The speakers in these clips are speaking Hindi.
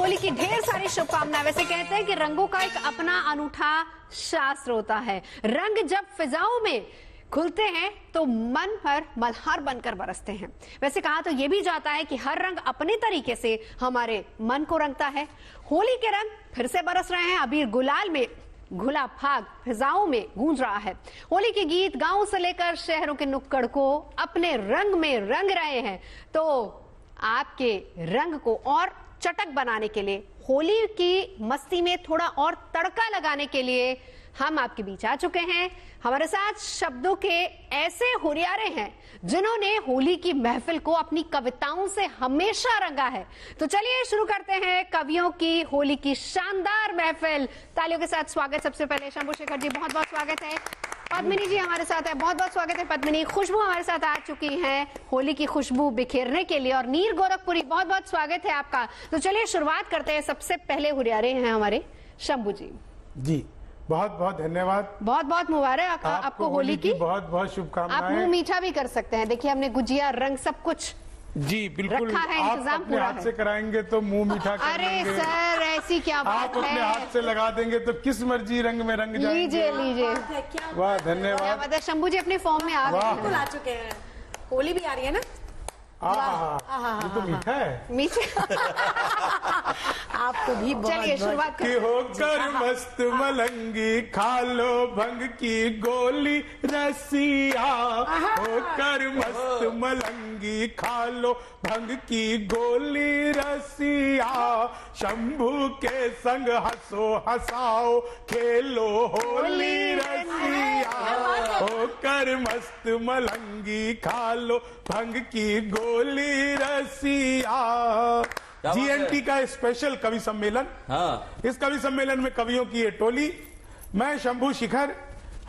होली की ढेर सारी शुभकामनाएं। वैसे कहते हैं कि रंगों का एक अपना अनूठा शास्त्र होता है। रंग जब फिजाओं में खुलते हैं तो मन पर मल्हार बनकर बरसते हैं। वैसे कहा तो यह भी जाता है कि हर रंग अपने तरीके से हमारे मन को रंगता है। होली के रंग फिर से बरस रहे हैं। अबीर गुलाल में घुला फाग फिजाओं में गूंज रहा है। होली के गीत गांव से लेकर शहरों के नुक्कड़ को अपने रंग में रंग रहे हैं। तो आपके रंग को और चटक बनाने के लिए, होली की मस्ती में थोड़ा और तड़का लगाने के लिए हम आपके बीच आ चुके हैं। हमारे साथ शब्दों के ऐसे हुरियारे हैं जिन्होंने होली की महफिल को अपनी कविताओं से हमेशा रंगा है। तो चलिए शुरू करते हैं कवियों की होली की शानदार महफिल। तालियों के साथ स्वागत सबसे पहले शंभू शेखर जी, बहुत बहुत स्वागत है। पद्मिनी जी हमारे साथ है, बहुत बहुत स्वागत है पद्मिनी। खुशबू हमारे साथ आ चुकी हैं होली की खुशबू बिखेरने के लिए, और नीर गोरखपुरी, बहुत बहुत स्वागत है आपका। तो चलिए शुरुआत करते हैं। सबसे पहले हुरियारे हैं हमारे शंभू जी। जी बहुत बहुत धन्यवाद। बहुत बहुत मुबारक आपको होली की बहुत बहुत शुभकामनाएं। आप मुंह मीठा भी कर सकते हैं। देखिए हमने गुजिया, रंग, सब कुछ जी बिल्कुल रखा है, आप इंतजाम अपने पूरा हाथ है। से कराएंगे तो मुंह मीठा कर अरे लेंगे। सर ऐसी क्या बात आप अपने है। हाथ से लगा देंगे तो किस मर्जी रंग में रंग जाएंगे। लीजिए लीजिए। वाह धन्यवाद। मतलब शंभू जी अपने फॉर्म में आ गए बिल्कुल आ चुके हैं। होली भी आ रही है ना। ये तो मीठा है। मीठे। आपको भी चलिए शुरुआत कि होकर मस्त मलंगी खा लो भंग की गोली रसिया। होकर मस्त मलंगी खा लो भंग की गोली रसिया। शंभू के संग हंसो हंसाओ खेलो होली रसिया। होकर मस्त मलंगी खा लो भंग की गोली रसिया। जीएनटी का स्पेशल कवि सम्मेलन। इस कवि सम्मेलन में कवियों की ये टोली। मैं शंभू शिखर,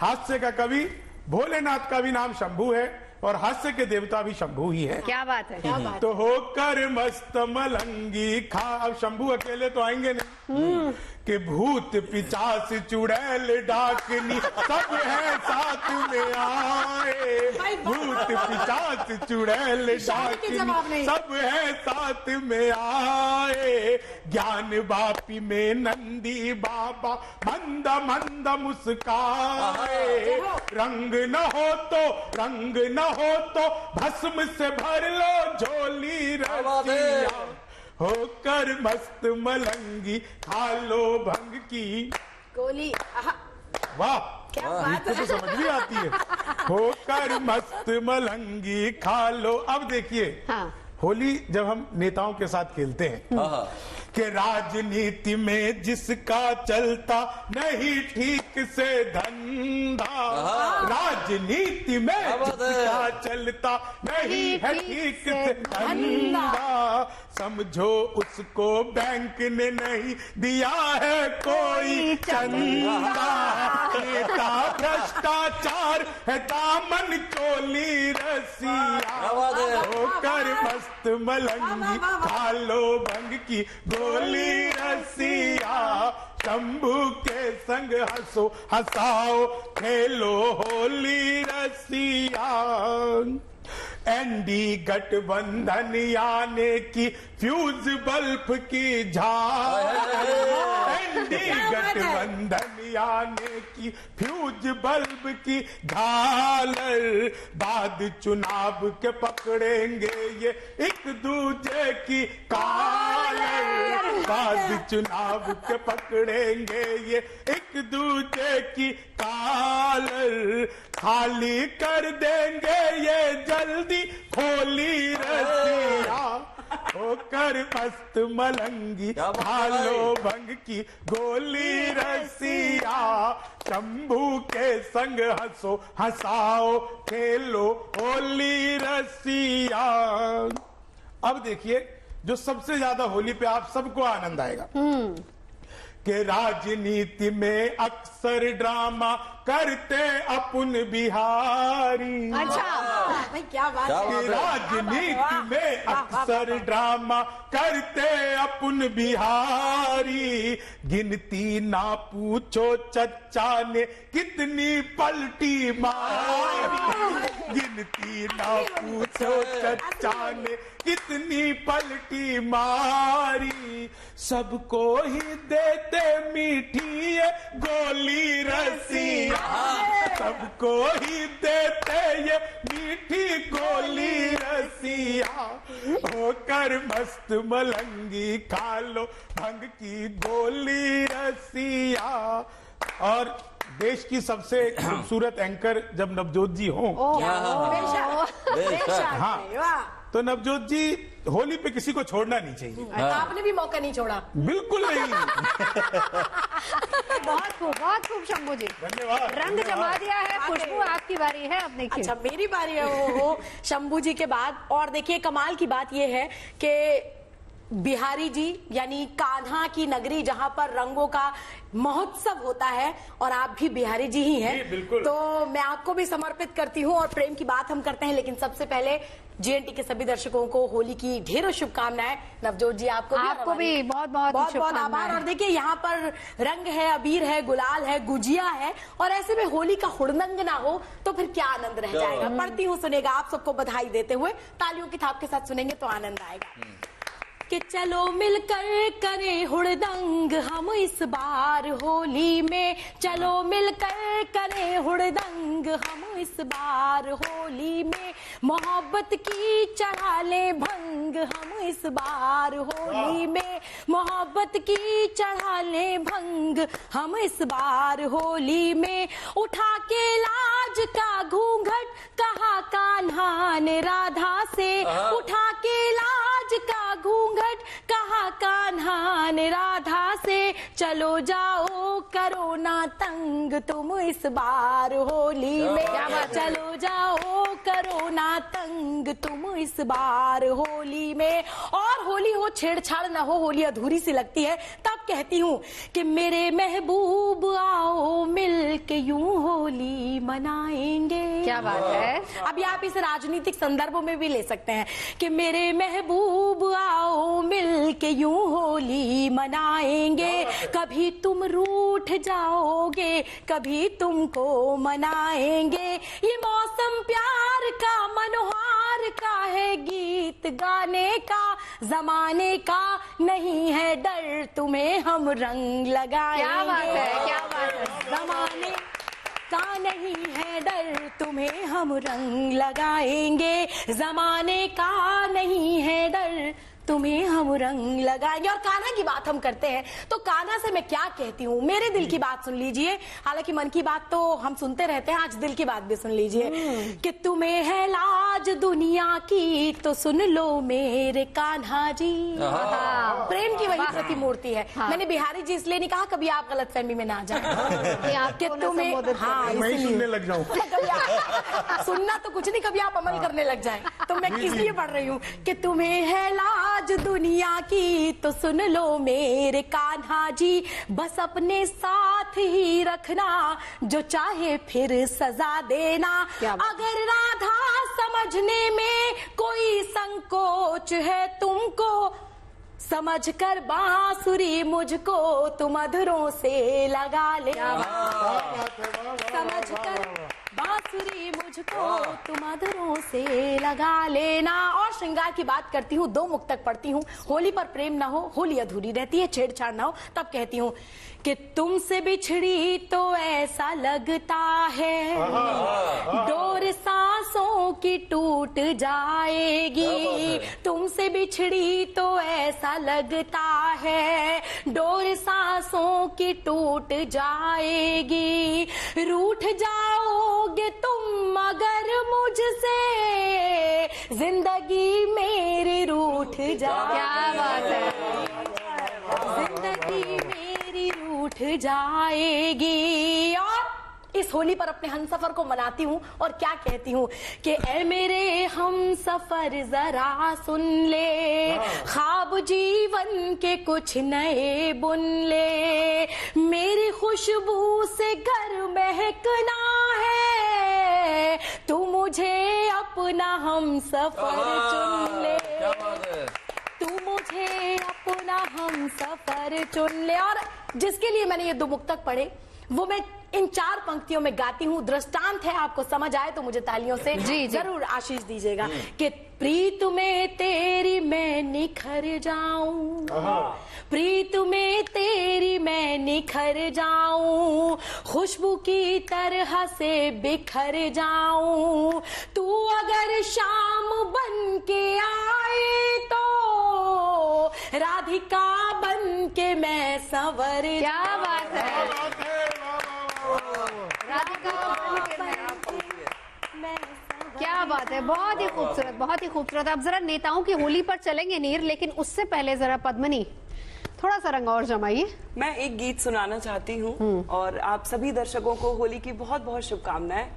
हास्य का कवि। भोलेनाथ का भी नाम शंभू है और हास्य के देवता भी शंभू ही है। क्या बात है, क्या बात। तो होकर मस्त मलंगी खा। अब शंभू अकेले तो आएंगे नहीं कि भूत पिचास चुड़ैल डाकनी सब है साथ में आए। भूत पिचास चुड़ैल डाकनी सब है साथ में आए। ज्ञान बापी में नंदी बाबा मंद मंद मुस्काए। रंग न हो तो भस्म से भर लो झोली रसिया। होकर मस्त मलंगी खा लो भंग की गोली। वाह क्या बात है। तो समझ भी आती है। होकर मस्त मलंगी खा लो। अब देखिए होली जब हम नेताओं के साथ खेलते हैं कि राजनीति में जिसका चलता नहीं ठीक से धंधा। राजनीति में जिसका चलता नहीं है ठीक से धंधा। समझो उसको बैंक ने नहीं दिया है कोई चंदा। नेता भ्रष्टाचार है दामन चोली रसिया। होकर मस्त मलंगी खा लो भंग की गोली रसिया। शंभू के संग हंसो हंसाओ खेलो होली रसिया। एनडी गठबंधन आने की फ्यूज बल्ब की झाल। एनडी गठबंधन आने की फ्यूज बल्ब की झालर। बाद चुनाव के पकड़ेंगे ये एक दूजे की कालर। बाद चुनाव के पकड़ेंगे ये एक दूजे की कालर। खाली कर देंगे ये जल्दी होली रसिया। होकर मस्त मलंगी खा लो भंग की गोली रसिया। शंभू के संग हंसो हंसाओ खेलो होली रसिया। अब देखिए जो सबसे ज्यादा होली पे आप सबको आनंद आएगा कि राजनीति में अक्सर ड्रामा करते अपन बिहारी। अच्छा भाई क्या बात है। राजनीति में अक्सर ड्रामा करते अपन बिहारी। गिनती ना पूछो चच्चा ने कितनी पलटी मारी। गिनती ना पूछो चच्चा ने कितनी पलटी मारी। सबको ही देते मीठी ये गोली रसिया, सबको ही देते ये मीठी गोली रसिया, होकर मस्त मलंगी खा लो भंग की गोली रसिया। और देश की सबसे खूबसूरत एंकर जब नवजोत जी हों, हाँ, तो नवजोत जी होली पे किसी को छोड़ना नहीं चाहिए। आपने भी मौका नहीं छोड़ा। बिल्कुल नहीं। बहुत खूब शंभू जी, धन्यवाद। रंग जमा दिया है। खुशबू आपकी बारी है, अब देखिए। अच्छा मेरी बारी है वो शंभू जी के बाद। और देखिए कमाल की बात ये है कि बिहारी जी यानी कान्हा की नगरी जहां पर रंगों का महोत्सव होता है, और आप भी बिहारी जी ही हैं, बिल्कुल। तो मैं आपको भी समर्पित करती हूँ। और प्रेम की बात हम करते हैं, लेकिन सबसे पहले जीएनटी के सभी दर्शकों को होली की ढेरों शुभकामनाएं। नवजोत जी आपको भी बहुत बहुत आभार। और देखिए यहाँ पर रंग है, अबीर है, गुलाल है, गुजिया है, और ऐसे में होली का हुड़दंग ना हो तो फिर क्या आनंद रह जाएगा। पढ़ती हूँ, सुनेगा। आप सबको बधाई देते हुए तालियों की थाप के साथ सुनेंगे तो आनंद आएगा। कि चलो मिलकर करें हुड़दंग हम इस बार होली में, चलो मिलकर करें हुड़दंग हम इस बार होली में, मोहब्बत की चढ़ा ले भंग हम इस बार होली में, मोहब्बत की चढ़ा ले भंग हम इस बार होली में, उठा के लाज का घूंघट कहा कान्हा ने राधा से, उठा के लाज का घूंघट कहा कान्हा ने राधा से, चलो जाओ करो ना तंग तुम इस बार होली में, चलो जाओ करो ना तंग तुम इस बार होली में। और होली हो छेड़छाड़ ना हो, होली अधूरी सी लगती है, तब कहती हूँ कि मेरे महबूब आओ मिल के यूं होली मनाएंगे। क्या बात है। अभी आप इस राजनीतिक संदर्भों में भी ले सकते हैं कि मेरे महबूब आओ मिल के यूं होली मनाएंगे, कभी तुम रूठ जाओगे कभी तुमको मनाएंगे, ये मौसम प्यार का मनोहार का है, गीत गाने का जमाने का नहीं है डर, तुम्हें हम रंग लगाएंगे। क्या बात है, क्या बात है। जमाने का नहीं है डर, तुम्हें हम रंग लगाएंगे, जमाने का नहीं है डर, तुम्हें हम रंग लगाएंगे। और कान्हा की बात हम करते हैं तो कान्हा से मैं क्या कहती हूँ, मेरे दिल की बात सुन लीजिए। हालांकि मन की बात तो हम सुनते रहते हैं, आज दिल की बात भी सुन लीजिए। कि तुम्हें है लाज दुनिया की तो सुन लो मेरे कान्हा जी। प्रेम की वही प्रतिमूर्ति है। मैंने बिहारी जी इसलिए नहीं कहा कभी आप गलतफहमी में ना जाए कि तुम्हें, हाँ मैं ही सुनने लग जाऊं। सुनना तो कुछ नहीं, कभी आप अमल करने लग जाए। तो मैं इसलिए पढ़ रही हूँ कि तुम्हें है लाज दुनिया की तो सुन लो मेरे कान्हा जी, बस अपने साथ ही रखना जो चाहे फिर सजा देना, अगर राधा समझने में कोई संकोच है तुमको, समझ कर बांसुरी मुझको तुम अधरों से लगा लेना, समझ कर बांसुरी मुझको तुम अधरों से लगा लेना। और श्रृंगार की बात करती हूँ, 2 मुक्तक पढ़ती हूँ। होली पर प्रेम ना हो, होली अधूरी रहती है, छेड़छाड़ ना हो, तब कहती हूँ कि तुमसे बिछड़ी तो ऐसा लगता है डोर सांसों की टूट जाएगी, तुमसे बिछड़ी तो ऐसा लगता है डोर सांसों की टूट जाएगी, रूठ जाओगे तुम मगर मुझसे जिंदगी मेरी रूठ जाएगी। क्या बात है। जिंदगी मेरी रूठ जाएगी। और इस होली पर अपने हमसफर को मनाती हूँ और क्या कहती हूँ कि ऐ मेरे हमसफर जरा सुन ले, ख्वाब जीवन के कुछ नए बुन ले, मेरी खुशबू से घर महकना है, तू मुझे अपना हमसफर चुन ले, तू मुझे अपना हमसफर चुन ले। और जिसके लिए मैंने ये 2 मुक्तक पढ़े वो मैं इन 4 पंक्तियों में गाती हूँ। दृष्टांत है, आपको समझ आए तो मुझे तालियों से जरूर आशीष दीजिएगा कि प्रीत में तेरी मैं निखर जाऊं, प्रीत में तेरी मैं निखर जाऊं, खुशबू की तरह से बिखर जाऊं, तू अगर शाम बन के आए तो राधिका बन के मैं संवर क्या बात है, राधिका बन के मैं क्या बात है, बहुत ही खूबसूरत, बहुत ही खूबसूरत। अब जरा नेताओं की होली पर चलेंगे नीर, लेकिन उससे पहले जरा पद्मनी थोड़ा सा रंग और जमाइए। मैं एक गीत सुनाना चाहती हूँ और आप सभी दर्शकों को होली की बहुत बहुत शुभकामनाएं।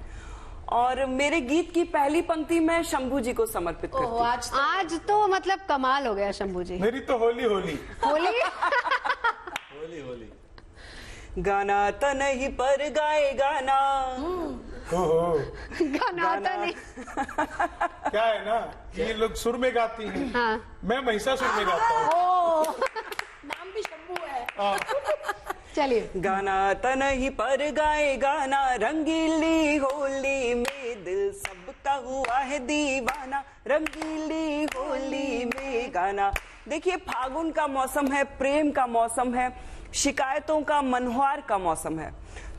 और मेरे गीत की पहली पंक्ति मैं शंभू जी को समर्पित करती हूँ। आज तो मतलब कमाल हो गया शंभू जी। मेरी तो होली होली होली होली होली। गाना तो नहीं पर गाए गाना, गाना आता नहीं। क्या है ना, ये लोग सुर में गाती हैं, हाँ। मैं महिषासुर में गाता हूँ। नाम भी शंभू है। चलिए। गाना तो नहीं पर गाए गाना, रंगीली होली में दिल सबका हुआ है दीवाना, रंगीली होली में गाना। देखिए, फागुन का मौसम है, प्रेम का मौसम है, शिकायतों का मनोहार का मौसम है।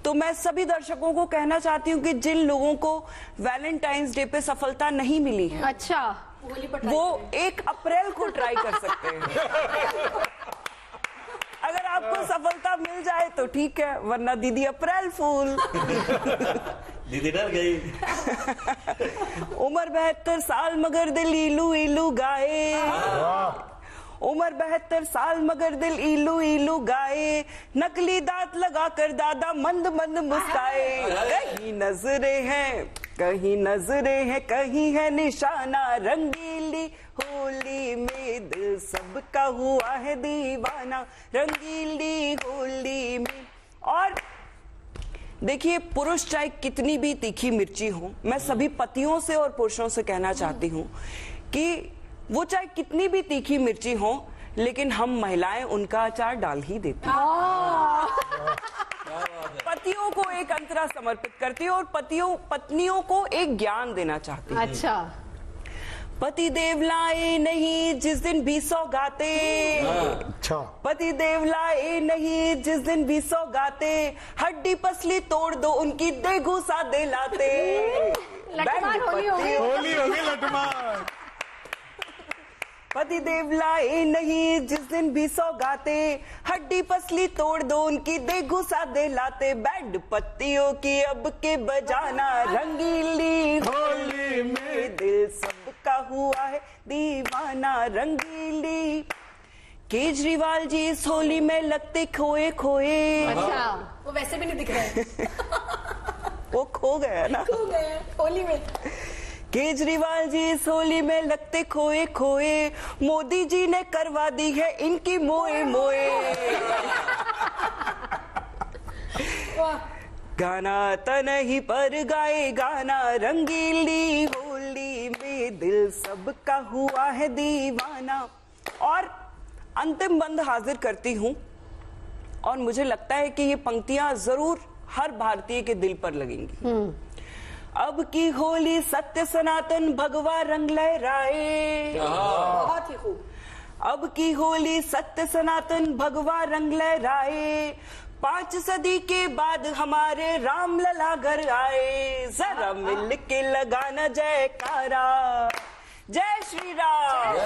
तो मैं सभी दर्शकों को कहना चाहती हूँ कि जिन लोगों को वैलेंटाइंस डे पे सफलता नहीं मिली है, अच्छा, वो 1 अप्रैल को ट्राई कर सकते हैं। अगर आपको सफलता मिल जाए तो ठीक है, वरना दीदी अप्रैल फूल। दीदी डर गई। उम्र 72 साल मगर दिल इलू इलू गाए, उम्र 72 साल मगर दिल इलू इलू गाए, नकली दांत लगाकर दादा मंद मंद मुस्काए। कहीं नजरें हैं, कहीं नजरें हैं, कहीं है निशाना, रंगीली होली में दिल सबका हुआ है दीवाना, रंगीली होली में। और देखिए, पुरुष चाहे कितनी भी तीखी मिर्ची हो, मैं सभी पतियों से और पुरुषों से कहना चाहती हूँ कि वो चाहे कितनी भी तीखी मिर्ची हो, लेकिन हम महिलाएं उनका अचार डाल ही देती हैं। पतियों को एक अंतरा समर्पित करती है और पत्नियों को एक ज्ञान देना चाहती है। अच्छा। पति देव लाए नहीं जिस दिन भी सौगाते, अच्छा, पति देव लाए नहीं जिस दिन भी सौगाते, हड्डी पसली तोड़ दो उनकी दे घुसा दे लाते। लटमान होली होगी। होली होगी लटमान। पति देव लाए नहीं जिस दिन भी सौगाते, हड्डी पसली तोड़ दो उनकी दे घुसा दे लाते, बैंड पत्तियों की अब के बजाना, रंगीली होली में दिल सबका हुआ है दीवाना, रंगीली। केजरीवाल जी इस होली में लगते खोए खोए। अच्छा, वो वैसे भी नहीं दिख रहे। वो खो गया ना, खो गए होली में। केजरीवाल जी इस होली में लगते खोए खोए, मोदी जी ने करवा दी है इनकी मोए मोए। गाना तो नहीं पर गाए गाना, रंगीली होली में दिल सबका हुआ है दीवाना। और अंतिम बंद हाजिर करती हूँ, और मुझे लगता है कि ये पंक्तियां जरूर हर भारतीय के दिल पर लगेंगी। अब की होली सत्य सनातन भगवा रंग लहराए, बहुत ही खूब। अब की होली सत्य सनातन भगवा रंग लहराए, 5 सदी के बाद हमारे राम लला घर आए, जरा मिल के लगाना जयकारा, जय श्री राम,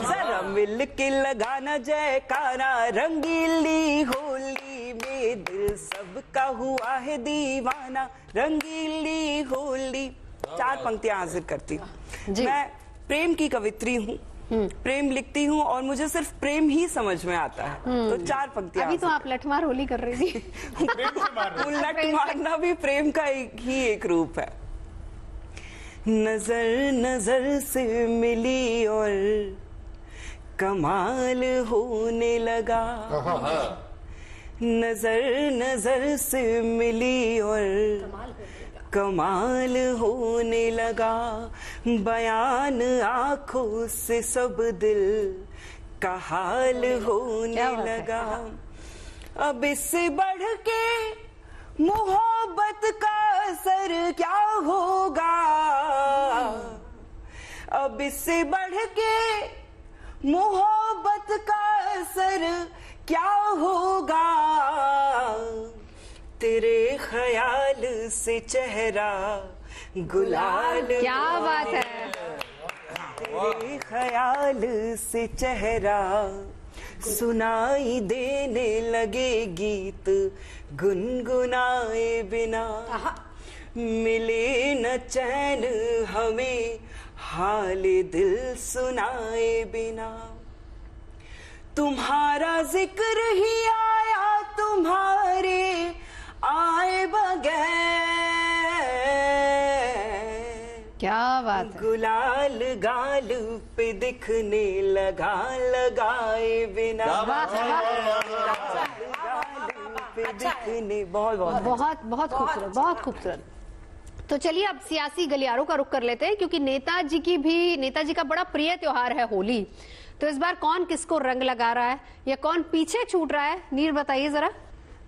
जरा मिल के लगाना जयकारा, रंगीली होली में दिल सबका हुआ है दीवाना, रंगीली होली। 4 पंक्तियां हाजिर करती हूँ। मैं प्रेम की कवित्री हूँ, प्रेम लिखती हूँ और मुझे सिर्फ प्रेम ही समझ में आता है। तो 4 पंक्तियां। अभी तो आप लठमार होली कर रही थी। लट मारना भी प्रेम का एक रूप है। नजर नजर से मिली और कमाल होने लगा, नजर नजर से मिली और कमाल होने लगा, बयान आंखों से सब दिल का हाल होने लगा। अब इससे बढ़ के मोहब्बत का असर क्या होगा, अब इससे बढ़ के मोहब्बत का असर क्या होगा, तेरे ख्याल से चेहरा गुलाल क्या बात है। तेरे ख्याल से चेहरा सुनाई देने लगे गीत गुनगुनाए बिना, मिले न चैन हमें हाल दिल सुनाए बिना, तुम्हारा जिक्र ही आया तुम्हारे आए बगैर, क्या बात है। गुलाल गाल पे दिखने लगा लगाए बिना, पे दिखने बहुत बहुत बहुत बहुत खूबसूरत, बहुत खूबसूरत। तो चलिए अब सियासी गलियारों का रुख कर लेते हैं, क्योंकि नेताजी का बड़ा प्रिय त्योहार है होली। तो इस बार कौन किसको रंग लगा रहा है या कौन पीछे छूट रहा है, नीर बताइए जरा।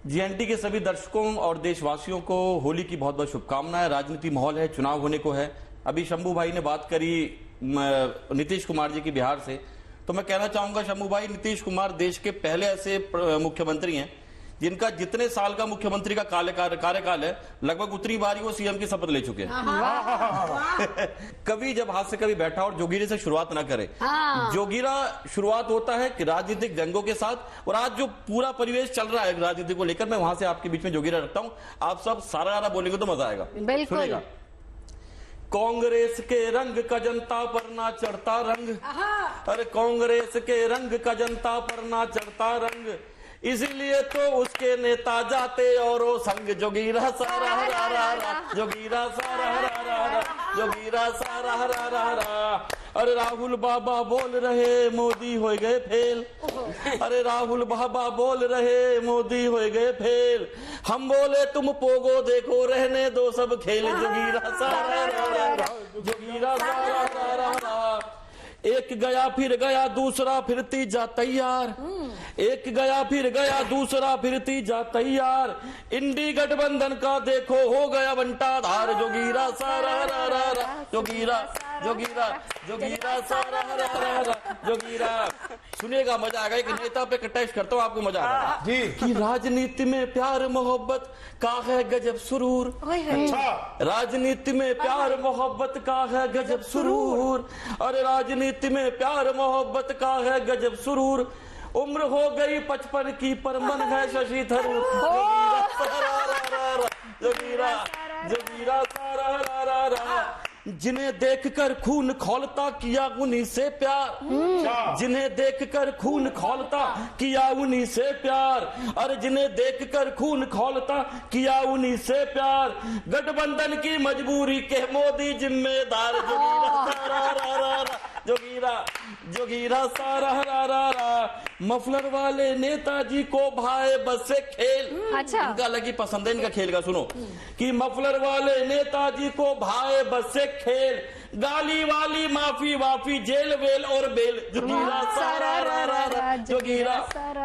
जीएनटी के सभी दर्शकों और देशवासियों को होली की बहुत बहुत शुभकामनाएं। राजनीति माहौल है, चुनाव होने को है। अभी शंभू भाई ने बात करी नीतीश कुमार जी की बिहार से, तो मैं कहना चाहूंगा शंभू भाई, नीतीश कुमार देश के पहले ऐसे मुख्यमंत्री हैं जिनका जितने साल का मुख्यमंत्री का कार्यकाल है लगभग उतनी बार ही वो सीएम की शपथ ले चुके हैं। कभी जब हाथ से कभी बैठा और जोगीरे से शुरुआत ना करे। जोगीरा शुरुआत होता है कि राजनीतिक जंगों के साथ, और आज जो पूरा परिवेश चल रहा है राजनीति को लेकर, मैं वहां से आपके बीच में जोगीरा रखता हूं। आप सब सारा बोलेंगे तो मजा आएगा। बिल्कुल। कांग्रेस के रंग का जनता पर ना चढ़ता रंग, अरे कांग्रेस के रंग का जनता पर ना चढ़ता रंग, इसीलिए तो उसके नेता जाते और वो संग। जोगीरा सारा रा रा रा, जोगीरा सारा रा रा रा, जोगीरा सारा रा रा रा। अरे राहुल बाबा बोल रहे मोदी हो गए फेल, अरे राहुल बाबा बोल रहे मोदी हो गए फेल, हम बोले तुम पोगो देखो रहने दो सब खेल। जोगीरा सारा रा रा रा, जोगीरा सारा रा रा रा। एक गया फिर गया दूसरा फिर तीजा तैयार, एक गया फिर गया दूसरा फिर तीजा तैयार, इंडी गठबंधन का देखो हो गया बंटाधार। जोगीरा सारा रा रा रा, जोगीरा जोगीरा जोगीरा सारा रा रा रा, जोगीरा। सुनिएगा, मजा आएगा। एक नेता पे टेस्ट करता हूँ, आपको मजा आएगा जी। कि राजनीति में प्यार मोहब्बत का है गजब सुरूर, राजनीति में प्यार मोहब्बत का है गजब सुरूर, अरे राजनीति में प्यार मोहब्बत का है गजब सुरूर, उम्र हो गई 55 की पर मन है शशि थरूर। जोगीरा जोगीरा सारा रा रा रा। जिन्हें देखकर खून खौलता किया उन्हीं से प्यार, जिन्हें देखकर खून खौलता किया उन्हीं से प्यार, अरे जिन्हें देखकर खून खौलता किया उन्हीं से प्यार, गठबंधन की मजबूरी के मोदी जिम्मेदार। जोगीरा सारा रा रा रा, जोगीरा जोगीरा सारा रा रा रा। मफलर वाले नेताजी को भाए बस से खेल। अच्छा, इनका लगी पसंद है इनका खेल का। सुनो कि मफलर वाले नेताजी को भाए बस से खेल, गाली वाली माफी वाफी जेल वेल और बेल। जोगीरा सारा रा रा रा, जोगीरा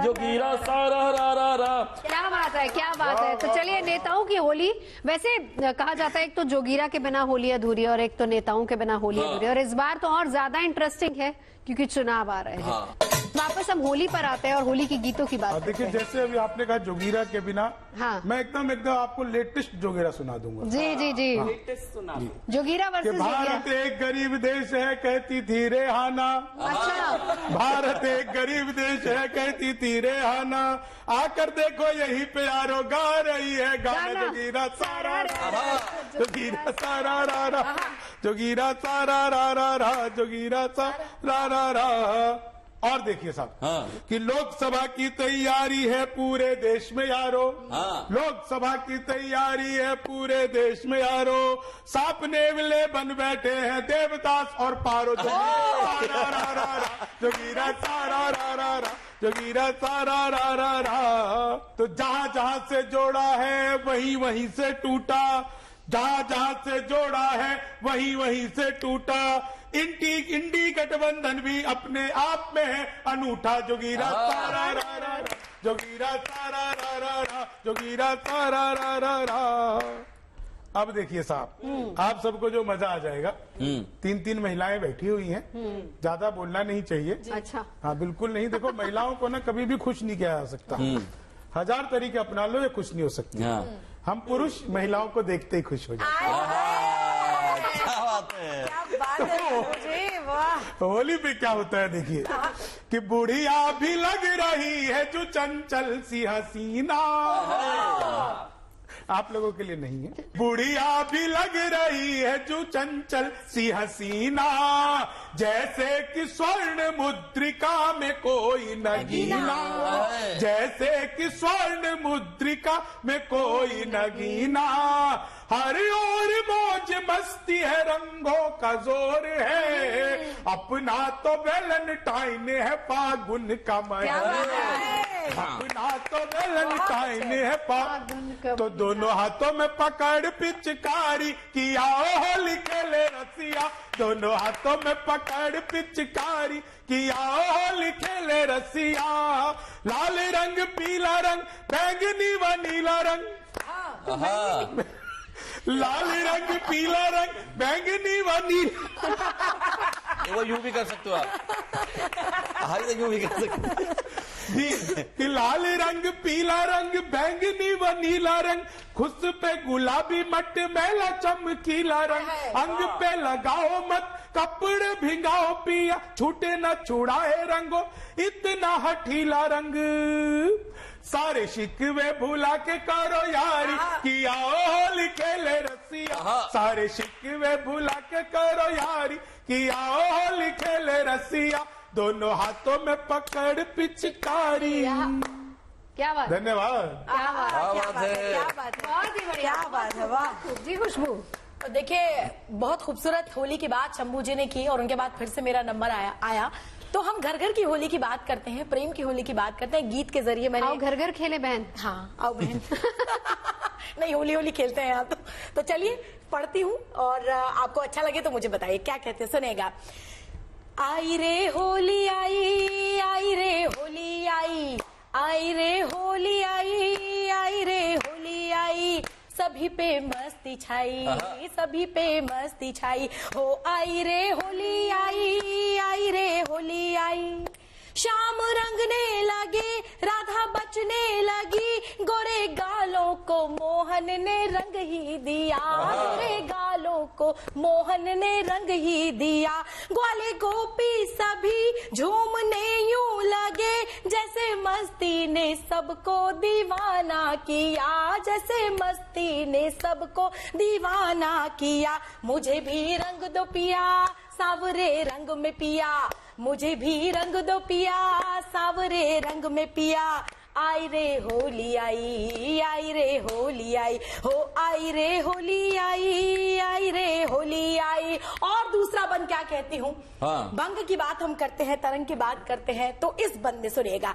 जोगीरा सारा रा रा रा। क्या बात है, क्या बात है। तो चलिए, नेताओं की होली, वैसे कहा जाता है एक तो जोगीरा के बिना होली अधूरी और एक तो नेताओं के बिना होली अधूरी, और इस बार तो और ज्यादा इंटरेस्टिंग है क्योंकि चुनाव आ रहे हैं। वापस हम होली पर आते हैं और होली के गीतों की बात करते देखिए, हैं। जैसे अभी आपने कहा जोगीरा के बिना, हाँ। मैं एकदम आपको लेटेस्ट जोगीरा सुना दूंगा। जी जी जी, जोगीरा कि वर्सेस जोगीरा। भारत एक गरीब देश है कहती थी रेहाना, अच्छा, भारत एक गरीब देश है कहती थी रेहाना, आकर देखो यही पे यारो गा रही है गाना। जोगीरा सारा रा रा, जोगीरा सारा रा रा, जोगीरा सारा रा रा रा, जोगीरा सारा रा रा। और देखिए साहब कि लोकसभा की तैयारी है पूरे देश में यारो, लोकसभा की तैयारी है पूरे देश में यारो, सांप नेवले बन बैठे हैं देवदास और पारो। जोगीरा रा रा रा, जोगीरा सारा रा रा रा, जोगीरा सारा रा रा रा। तो जहां जहां से जोड़ा है वहीं वहीं से टूटा, जहां जहां से जोड़ा है वहीं वहीं से टूटा, इंडी गठबंधन भी अपने आप में है अनूठा। जोगीरा सारा रा रा रा, जोगीरा सारा रा रा रा, जोगीरा सारा रा रा रा। अब देखिए साहब, आप सबको जो मजा आ जाएगा, 3 महिलाएं बैठी हुई हैं, ज्यादा बोलना नहीं चाहिए। अच्छा। हाँ बिल्कुल नहीं। देखो महिलाओं को ना कभी भी खुश नहीं किया जा सकता, 1000 तरीके अपना लो, ये खुश नहीं हो सकती। हम पुरुष महिलाओं को देखते ही खुश हो जाते हैं। क्या बात है, क्या बात है मुझे, वाह। होली पे क्या होता है देखिए, कि बुढ़िया भी लग रही है जो चंचल सी हसीना। आप लोगों के लिए नहीं है। बुढ़िया भी लग रही है जो चंचल सी हसीना, जैसे कि स्वर्ण मुद्रिका में कोई नगीना, जैसे कि स्वर्ण मुद्रिका में कोई नगीना। हर ओर मौज मस्ती है, रंगों का जोर है, अपना तो वैलेंटाइन है फागुन का महीना, अपना तो वैलेंटाइन है फागुन का। तो दोनों हाथों में पकड़ पिचकारी, किया होली खेले रसिया, दोनों हाथों में पकड़ पिचकारी, किया होली खेले रसिया। लाल रंग, पीला रंग, बैंगनी व नीला रंग, लाल रंग, पीला रंग, बैंगनी व नीला। वो यूं भी कर सकते हो आप, हाई यूं भी कर सकते हो। कि लाल रंग, पीला रंग, बैंगनी व नीला रंग, खुश पे गुलाबी मट मैला चमकीला रंग, अंग पे लगाओ मत कपड़े भिंगाओ पिया, छूटे न छुड़ाए रंगो इतना हठीला रंग। सारे शिकवे भुला के करो यारी, किया होली खेले रसिया, सारे शिकवे भुला के करो यारी, किया होली खेले रसिया, दोनों हाथों में पकड़ पिचकारी। क्या बात, धन्यवाद। क्या बात, क्या बात है, क्या बात है, बहुत ही बढ़िया, क्या बात है, वाह जी खुशबू। तो देखिए बहुत खूबसूरत होली की बात शंभू जी ने की, और उनके बाद फिर से मेरा नंबर आया। तो हम घर घर की होली की बात करते हैं, प्रेम की होली की बात करते हैं, गीत के जरिए मैंने। आओ घर घर खेले बहन। हाँ आओ बहन। नहीं होली होली खेलते हैं आप तो चलिए पढ़ती हूँ, और आपको अच्छा लगे तो मुझे बताइए क्या कहते हैं, सुनेगा। आई रे होली आई, आई रे होली आई, आई रे होली आई, आई रे होली आई, सभी पे मस्ती छाई, सभी पे मस्ती छाई, हो आई रे होली आई, आई रे होली आई। शाम रंगने लगे, राधा बचने लगी, गोरे गालों को मोहन ने रंग ही दिया, गोरे गालों को मोहन ने रंग ही दिया। ग्वाले गोपी सभी झूमने यूं लगे, जैसे मस्ती ने सबको दीवाना किया, जैसे मस्ती ने सबको दीवाना किया। मुझे भी रंग दो पिया, सावरे रंग में पिया, मुझे भी रंग दो पिया, सावरे रंग में पिया। आई रे होली आई, आई रे होली आई, हो आई रे होली आई, आई रे होली आई। और दूसरा बंद क्या कहती हूँ, बंग की बात हम करते हैं, तरंग की बात करते हैं, तो इस बंद में सुनिएगा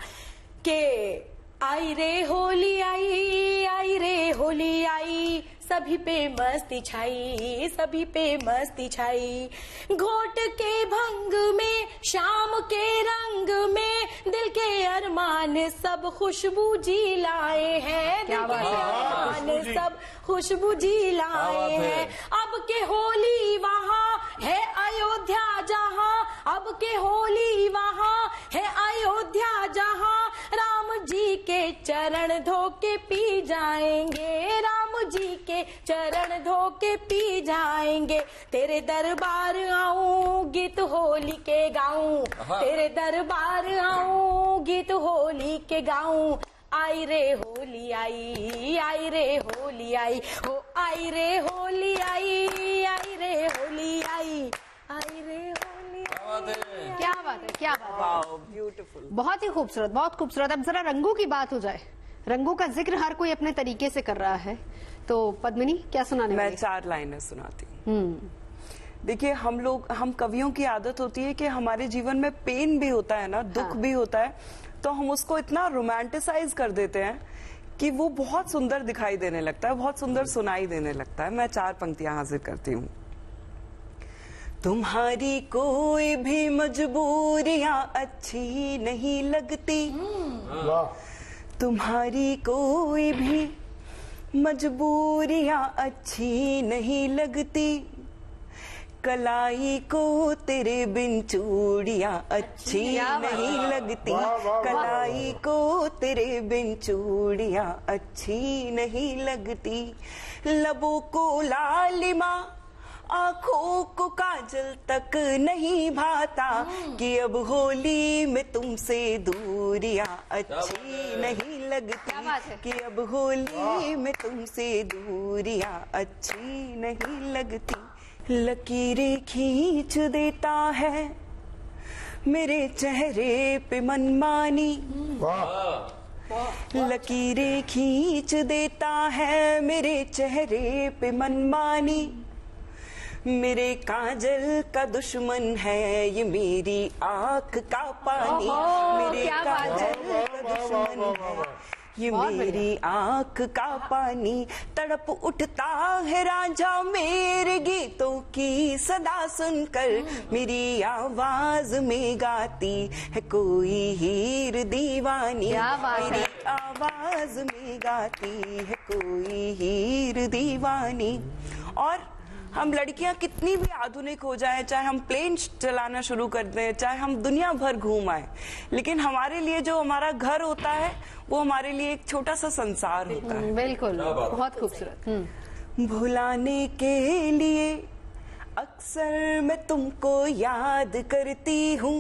कि आई रे होली आई, आई रे होली आई, सभी पे मस्ती छाई, सभी पे मस्ती छाई। घोट के भंग में, शाम के रंग में, दिल के अरमान सब खुशबू जी लाए हैं, दिल के अरमान सब खुशबू जी लाए हैं। अब के होली वहाँ है अयोध्या जहाँ, अब के होली वहाँ है अयोध्या जहाँ, राम जी के चरण धो के पी जाएंगे, राम जी के चरण धो के पी जाएंगे। तेरे दरबार आऊं गीत होली के गाऊं, तेरे दरबार आऊं गीत होली के गाऊं। आई रे होली आई, आई रे होली आई, हो आई रे होली आई, आई रे होली आई, आई रे होली आई। क्या बात है, क्या बात है, वाओ ब्यूटीफुल, बहुत ही खूबसूरत, बहुत खूबसूरत। अब जरा रंगों की बात हो जाए, रंगों का जिक्र हर कोई अपने तरीके से कर रहा है, तो पद्मिनी क्या सुनाने मैं वाली? 4 लाइनें सुनाती हूँ। देखिए हम कवियों की आदत होती है कि हमारे जीवन में पेन भी होता है ना, दुख भी होता है, तो हम उसको इतना रोमांटिसाइज कर देते हैं कि वो बहुत सुंदर दिखाई देने लगता है, बहुत सुंदर सुनाई देने लगता है। मैं 4 पंक्तियां हाजिर करती हूँ। तुम्हारी कोई भी मजबूरियां अच्छी नहीं लगती, तुम्हारी कोई भी मजबूरियां अच्छी नहीं लगती, कलाई को तेरे बिन चूड़ियां अच्छी नहीं लगती, कलाई को तेरे बिन चूड़ियां अच्छी नहीं लगती, लबों को लालिमा आंखों को काजल तक नहीं भाता, कि अब होली में तुमसे दूरियां अच्छी नहीं लगती, कि अब होली में तुमसे दूरियां अच्छी नहीं लगती। लकीरें खींच देता है मेरे चेहरे पे मनमानी, लकीरें खींच देता है मेरे चेहरे पे मनमानी, मेरे काजल का दुश्मन है ये मेरी आंख का पानी, मेरे काजल का दुश्मन है ये मेरी आंख का पानी, तड़प उठता है राजा मेरे गीतों की सदा सुनकर, मेरी आवाज में गाती है कोई हीर दीवानी, मेरी आवाज में गाती है कोई हीर दीवानी। और हम लड़कियां कितनी भी आधुनिक हो जाए, चाहे हम प्लेन चलाना शुरू कर दें, चाहे हम दुनिया भर घूम आए, लेकिन हमारे लिए जो हमारा घर होता है वो हमारे लिए एक छोटा सा संसार होता है। बिल्कुल, बहुत खूबसूरत। भुलाने के लिए अक्सर मैं तुमको याद करती हूँ,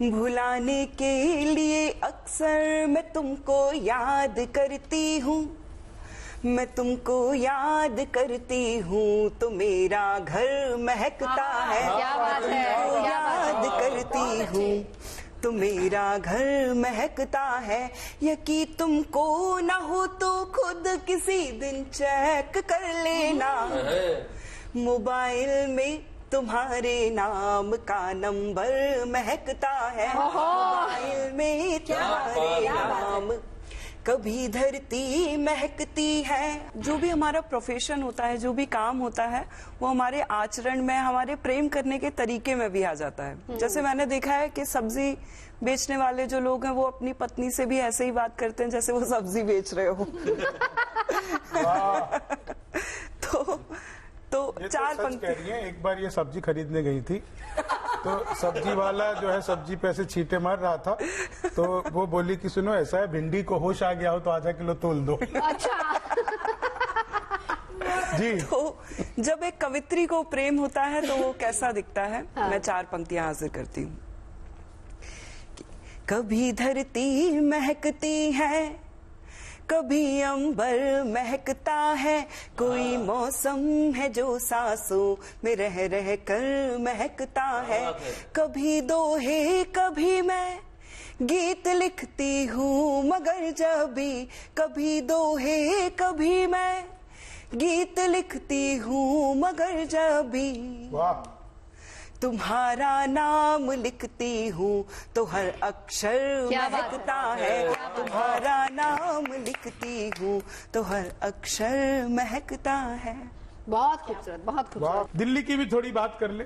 भुलाने के लिए अक्सर मैं तुमको याद करती हूँ, मैं तुमको याद करती हूँ तो मेरा घर महकता है, मैं तुमको याद करती हूँ तो मेरा घर महकता है, यकीन तुमको ना हो तो खुद किसी दिन चेक कर लेना, मोबाइल में तुम्हारे नाम का नंबर महकता है, मोबाइल में तुम्हारे नाम, कभी धरती महकती है। जो भी हमारा प्रोफेशन होता है, जो भी काम होता है, वो हमारे आचरण में, हमारे प्रेम करने के तरीके में भी आ जाता है। जैसे मैंने देखा है कि सब्जी बेचने वाले जो लोग हैं वो अपनी पत्नी से भी ऐसे ही बात करते हैं जैसे वो सब्जी बेच रहे हो। तो चार पंक्ति। कह रही है, एक बार ये सब्जी खरीदने गई थी तो सब्जी वाला जो है सब्जी पे ऐसे छींटे मार रहा था, तो वो बोली कि सुनो ऐसा है, भिंडी को होश आ गया हो तो आधा किलो तोल दो। अच्छा। जी। तो जब एक कवित्री को प्रेम होता है तो वो कैसा दिखता है। मैं चार पंक्तियां हाजिर करती हूँ। कभी धरती महकती है, कभी अंबर महकता है, कोई मौसम है जो सांसों में रह रह कर महकता है, कभी दोहे कभी मैं गीत लिखती हूँ मगर जब भी, कभी दोहे कभी मैं गीत लिखती हूँ मगर जब भी तुम्हारा नाम लिखती हूँ तो हर अक्षर महकता है, तुम्हारा नाम लिखती हूँ तो हर अक्षर महकता है। बहुत खूबसूरत, बहुत खूबसूरत। दिल्ली की भी थोड़ी बात कर ले।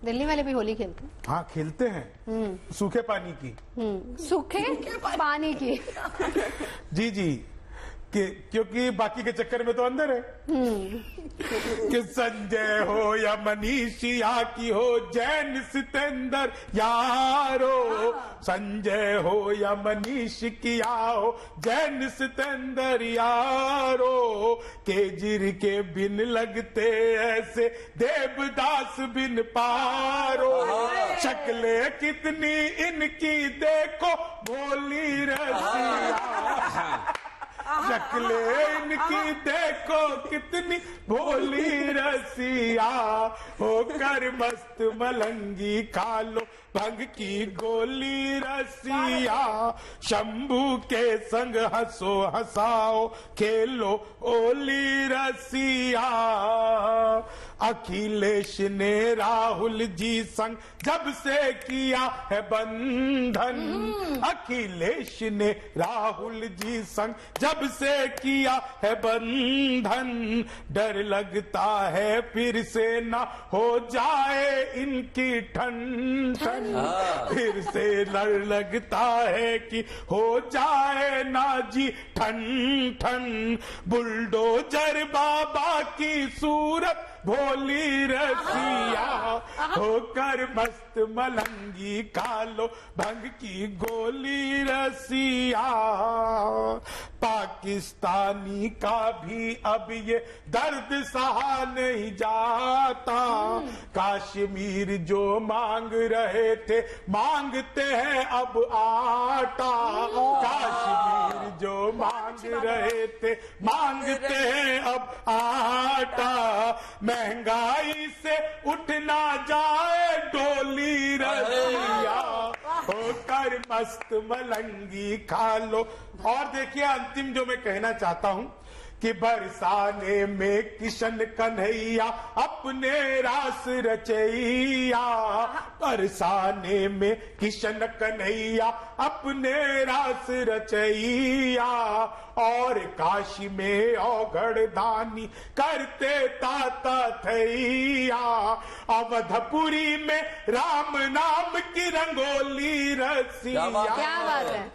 दिल्ली वाले भी होली खेलते हैं। हाँ खेलते हैं, सूखे पानी की। सूखे पानी की। जी जी, क्योंकि बाकी के चक्कर में तो अंदर है। कि संजय हो या मनीषिया की हो, जैन सितेंदर यारो, संजय हो या मनीष किया हो, जैन सितेंदर यारो, केजरी के बिन लगते ऐसे देवदास बिन पारो, शक्ले कितनी इनकी देखो भोली रसिया, शक्ले इनकी देखो कितनी भोली रसिया, होकर मस्त मलंगी खा लो भंग की गोली रसिया, शंभू के संग हंसो हंसाओ खेलो ओली रसिया, अखिलेश ने राहुल जी संग जब से किया है बंधन, अखिलेश ने राहुल जी संग जब से किया है बंधन, डर लगता है फिर से ना हो जाए इनकी ठन ठन, फिर से डर लगता है कि हो जाए ना जी ठन ठन। बुलडोजर बाबा की सूरत भोली रसिया, होकर मस्त मलंगी खा लो भंग की गोली रसिया। पाकिस्तानी का भी अब ये दर्द सहा नहीं जाता। कश्मीर जो मांग रहे थे मांगते हैं अब आटा। कश्मीर जो मांग रहे थे मांगते हैं अब आटा। महंगाई से उठ ना जाए डोली रसिया, होकर मस्त मलंगी खा लो। और देखिए अंतिम जो मैं कहना चाहता हूं कि बरसाने में किशन कन्हैया अपने रास रचैया। बरसाने में किशन कन्हैया अपने रास रचैया। और काशी में औघड़ दानी करते ताता थैया। अवधपुरी में राम नाम की रंगोली रसिया। क्या बात है।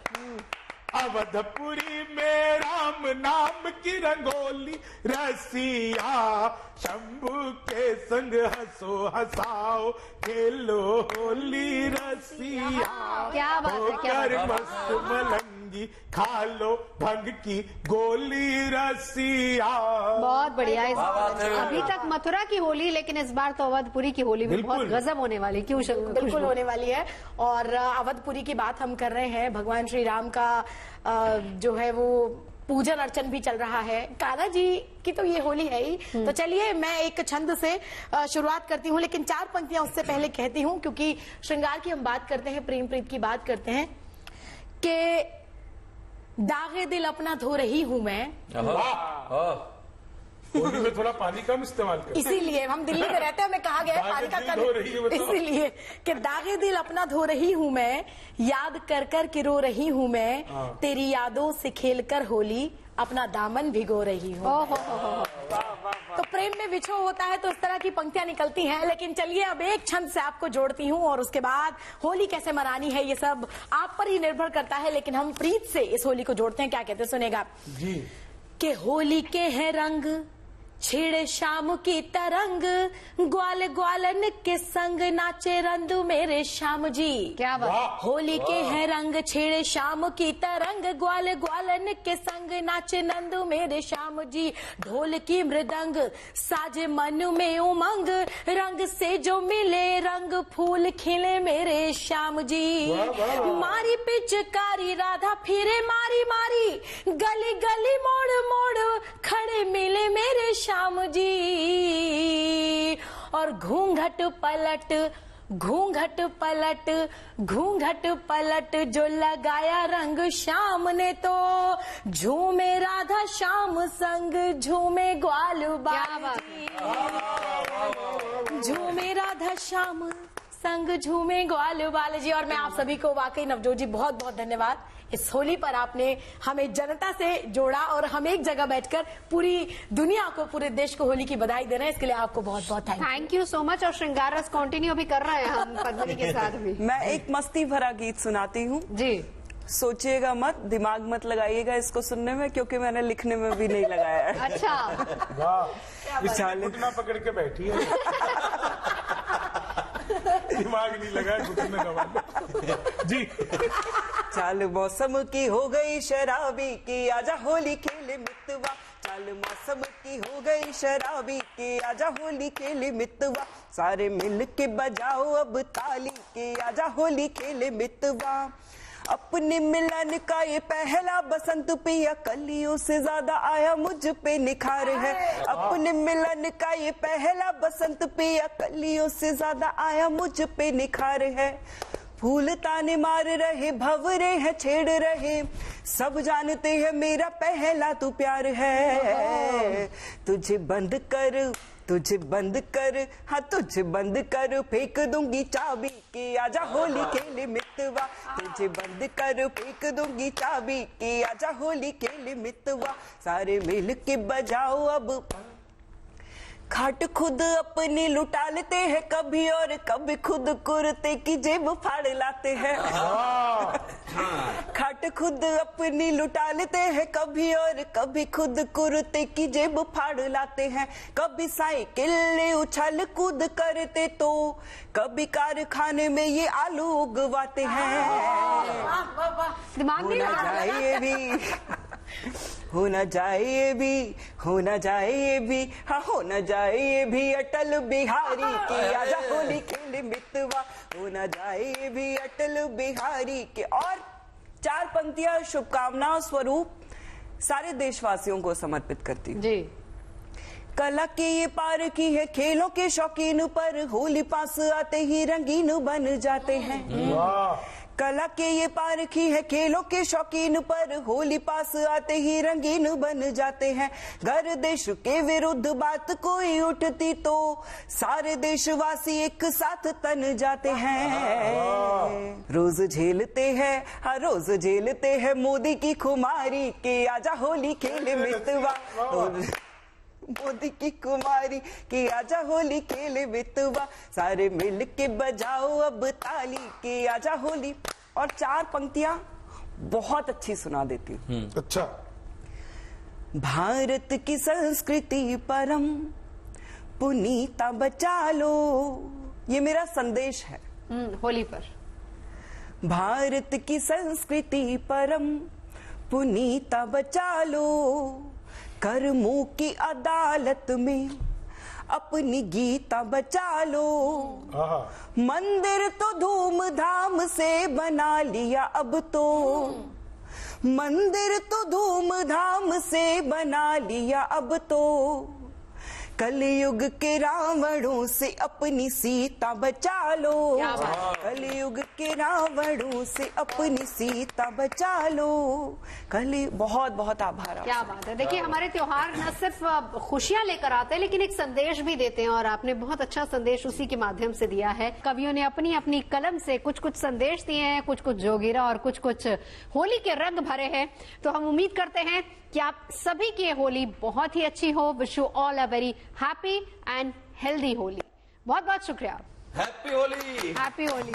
अवधपुरी में राम नाम की रंगोली रसिया। शंभू के संग हंसो हंसाओ खेलो होली रसिया। क्या बात है, क्या बात होकर है। मस्त मलंगी खा लो भंग की गोली रसिया। बहुत बढ़िया। बात है। अभी तक मथुरा की होली, लेकिन इस बार तो अवधपुरी की होली भी बहुत बिल्कुल। गजब होने वाली। क्यों बिल्कुल होने वाली है। और अवधपुरी की बात हम कर रहे हैं, भगवान श्री राम का जो है वो पूजन अर्चन भी चल रहा है। कान्हा जी की तो ये होली है ही। तो चलिए मैं एक छंद से शुरुआत करती हूँ, लेकिन 4 पंक्तियां उससे पहले कहती हूँ, क्योंकि श्रृंगार की हम बात करते हैं, प्रेम प्रीत की बात करते हैं कि दागे दिल अपना धो रही हूं मैं। होली में थोड़ा पानी कम इस्तेमाल कर। इसीलिए हम दिल्ली में रहते हैं, हमें कहा गया है पानी का दागे दिल धो रही है, बताओ। इसीलिए कि दागे दिल अपना धो रही हूँ मैं, याद कर कर के रो रही हूँ मैं, तेरी यादों से खेल कर होली अपना दामन भिगो रही हूँ। तो प्रेम में विछोह होता है तो इस तरह की पंक्तियां निकलती हैं। लेकिन चलिए अब एक छंद से आपको जोड़ती हूँ, और उसके बाद होली कैसे मनानी है ये सब आप पर ही निर्भर करता है। लेकिन हम प्रीत से इस होली को जोड़ते हैं। क्या कहते हैं सुनेगा जी। कि होली के है रंग छेड़े शाम की तरंग, ग्वाल ग्वालन के संग नाचे रंदू मेरे श्याम जी। क्या बात। होली के हैं रंग छेड़े शाम की तरंग, ग्वाल ग्वालन के संग नाचे नंदू मेरे श्याम जी। ढोल की मृदंग साजे मन में उमंग, रंग से जो मिले रंग फूल खिले मेरे श्याम जी। मारी पिचकारी राधा फिरे मारी मारी, गली गली मोड़ मोड़ खड़े मिले मेरे श्याम जी। और घूंघट पलट घूंघट पलट घूंघट पलट जो लगाया रंग श्याम ने, तो झूमे राधा श्याम संग झूमे ग्वाल बाल जी। झूमे राधा श्याम संग झूमे ग्वाल बाल जी। और मैं आप सभी को वाकई नवजोत जी बहुत बहुत धन्यवाद। इस होली पर आपने हमें जनता से जोड़ा और हम एक जगह बैठकर पूरी दुनिया को, पूरे देश को होली की बधाई दे रहे हैं। इसके लिए आपको बहुत बहुत थैंक यू सो मच। और श्रृंगार रस कंटिन्यू भी कर रहे हैं हम पद्मिनी के साथ भी। मैं एक मस्ती भरा गीत सुनाती हूँ जी। सोचिएगा मत, दिमाग मत लगाइएगा इसको सुनने में, क्योंकि मैंने लिखने में भी नहीं लगाया है। अच्छा। वाह, इसने घुटना पकड़ के बैठी है। दिमाग नहीं लगा, घुटने दबा जी। चाल मौसम की हो गई शराबी की, आजा होली खेले मितवा। चाल मौसम की हो गई शराबी की, आजा होली खेले मितवा। सारे मिल के बजाओ अब ताली की, आजा होली खेले मितवा। अपने मिलन का ये पहला बसंत पिया, कलियों से ज्यादा आया मुझ पे निखार है। अपने मिलन का ये पहला बसंत पिया, कलियों से ज्यादा आया मुझ पे निखार है। फूल ताने मार रहे, भंवरे हैं छेड़ रहे, सब जानते हैं मेरा पहला तू प्यार है। तुझे बंद कर, तुझे बंद कर, हाँ तुझे बंद कर, फेंक दूंगी चाबी की, आजा होली खेले मितवा। तुझे बंद कर, फेंक दूंगी चाबी की, आजा होली खेले मितवा। सारे मिल के बजाओ अब खाट खुद अपनी लुटा लेते हैं कभी और कभी खुद कुर्ते की जेब फाड़ लाते हैं। खाट खुद अपनी लुटा लेते हैं कभी और कभी खुद कुर्ते की जेब फाड़ लाते हैं। कभी साइकिल उछल कूद करते तो कभी कारखाने में ये आलू उगवाते हैं। दिमाग नहीं होना लगा। चाहिए भी, होना चाहिए भी, होना चाहिए भी, हाँ होना चाहिए भी अटल बिहारी की आजा होली खेले मितवा। होना चाहिए भी अटल बिहारी के। और 4 पंक्तियां शुभकामनाओं स्वरूप सारे देशवासियों को समर्पित करती हूँ। जी। कला के ये पार की है खेलों के शौकीन पर होली पास आते ही रंगीन बन जाते हैं। कला के ये पार की है खेलों के शौकीन पर होली पास आते ही रंगीन बन जाते हैं। घर देश के विरुद्ध बात कोई उठती तो सारे देशवासी एक साथ तन जाते हैं। रोज झेलते हैं, हर रोज झेलते हैं मोदी की खुमारी के आजा होली खेले मितवा। मोदी की कुमारी की आजा होली खेले बितवा। सारे मिल के बजाओ अब ताली की आजा होली। और 4 पंक्तियां बहुत अच्छी सुना देती हूँ। अच्छा। भारत की संस्कृति परम पुनीता बचा लो, ये मेरा संदेश है। होली पर भारत की संस्कृति परम पुनीता बचा लो। कर्मों की अदालत में अपनी गीता बचा लो। मंदिर तो धूमधाम से बना लिया अब तो, मंदिर तो धूमधाम से बना लिया अब तो। कलयुग के रावणों से अपनी सीता बचा लो। कलयुग के रावणों से अपनी सीता बचा लो। बहुत बहुत आभार। क्या बात है। देखिए हमारे त्योहार न सिर्फ खुशियां लेकर आते हैं लेकिन एक संदेश भी देते हैं और आपने बहुत अच्छा संदेश उसी के माध्यम से दिया है। कवियों ने अपनी अपनी कलम से कुछ कुछ संदेश दिए हैं, कुछ कुछ जोगिरा और कुछ कुछ होली के रंग भरे हैं। तो हम उम्मीद करते हैं कि आप सभी की होली बहुत ही अच्छी हो। Wish you all a very happy and healthy Holi. बहुत बहुत शुक्रिया। हैप्पी होली। हैप्पी होली।